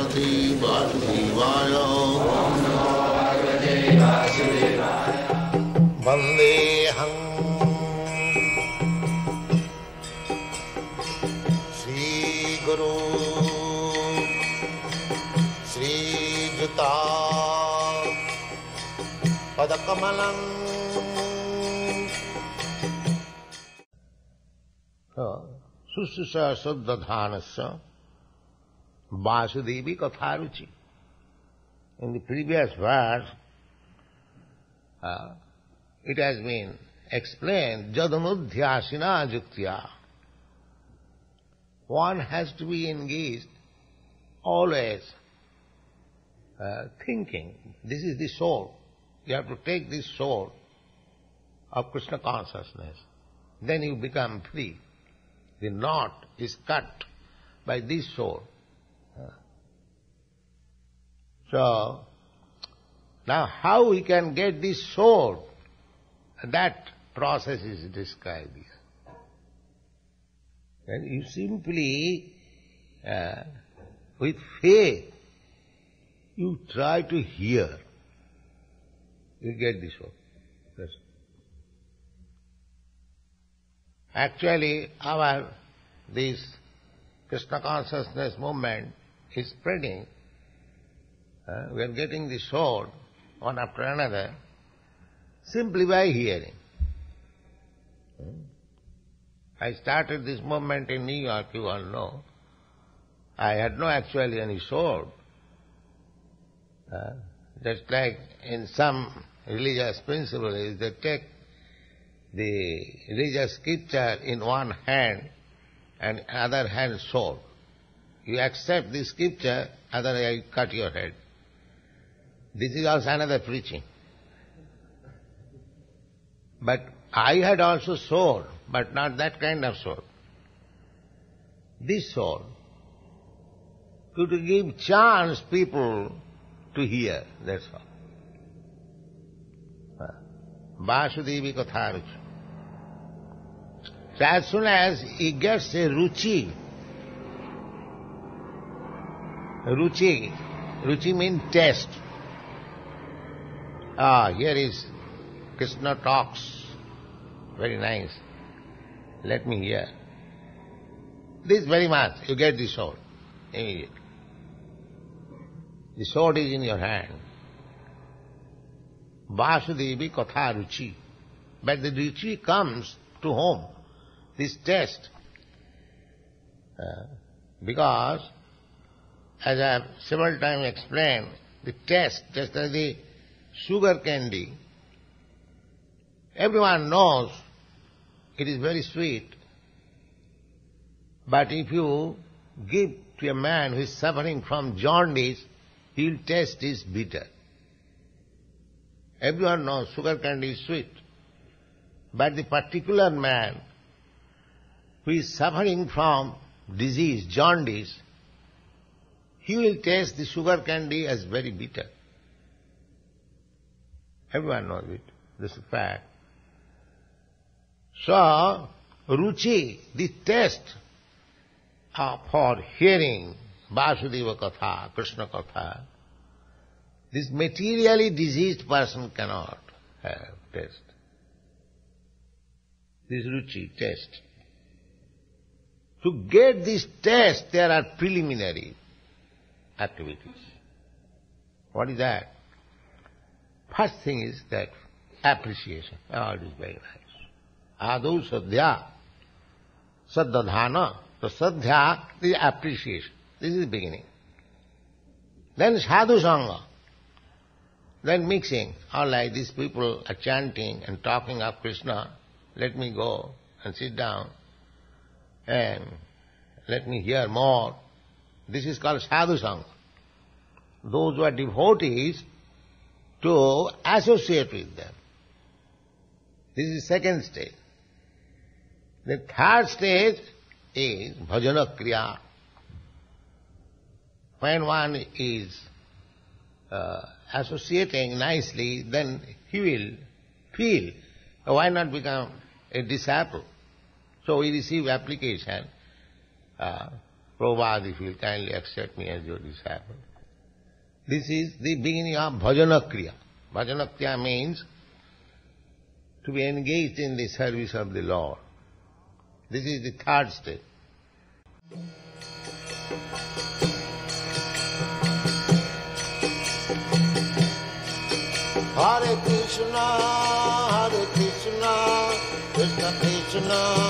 Vasudevaya. Vandeham Shri Guru Shri Juta Padakamalam. Sushusa Saddadhanasya Vasudevi Katharuchi. In the previous verse, it has been explained, Jadanudhyasina Juktya. One has to be engaged always thinking, this is the soul. You have to take this soul of Krishna consciousness. Then you become free. The knot is cut by this soul. So, now how we can get this soul? That process is described here. And you simply, with faith, you try to hear. You get this soul. Yes. Actually, this Krishna consciousness movement is spreading. We are getting the soul one after another simply by hearing. I started this movement in New York, you all know. I had no actually any soul. Just like in some religious principles, they take the religious scripture in one hand and other hand soul. You accept the scripture, otherwise I cut your head. This is also another preaching. But I had also soul, but not that kind of soul. This soul could give chance people to hear, that's all. Vasudevi Katharuchi. So as soon as he gets a ruchi means taste. Here is Krishna talks, very nice. Let me hear. This very much, you get the sword immediately. The sword is in your hand. Vasudevi Katha Ruchi. But the ruchi comes to whom? This taste. Because, as I have several times explained, the taste, just as the sugar candy, everyone knows it is very sweet. But if you give to a man who is suffering from jaundice, he will taste is bitter. Everyone knows sugar candy is sweet. But the particular man who is suffering from disease, jaundice, he will taste the sugar candy as very bitter. Everyone knows it. This is a fact. So, ruchi, the taste for hearing Vasudeva Katha, Krishna Katha, this materially diseased person cannot have taste. This ruchi, taste. To get this taste, there are preliminary activities. What is that? First thing is that appreciation. Oh, it is very nice. Adu sadhya, saddadhana. So sadhya is appreciation. This is the beginning. Then sadhu sangha. Then mixing. All like these people are chanting and talking of Krishna. Let me go and sit down and let me hear more. This is called sadhu sangha. Those who are devotees, to associate with them. This is the second stage. The third stage is bhajana kriya. When one is associating nicely, then he will feel, why not become a disciple? So we receive application Prabhupada, if you will kindly accept me as your disciple. This is the beginning of bhajana kriya. Bhajana kriya means to be engaged in the service of the Lord. This is the third step. Hare Krishna, Krishna Krishna,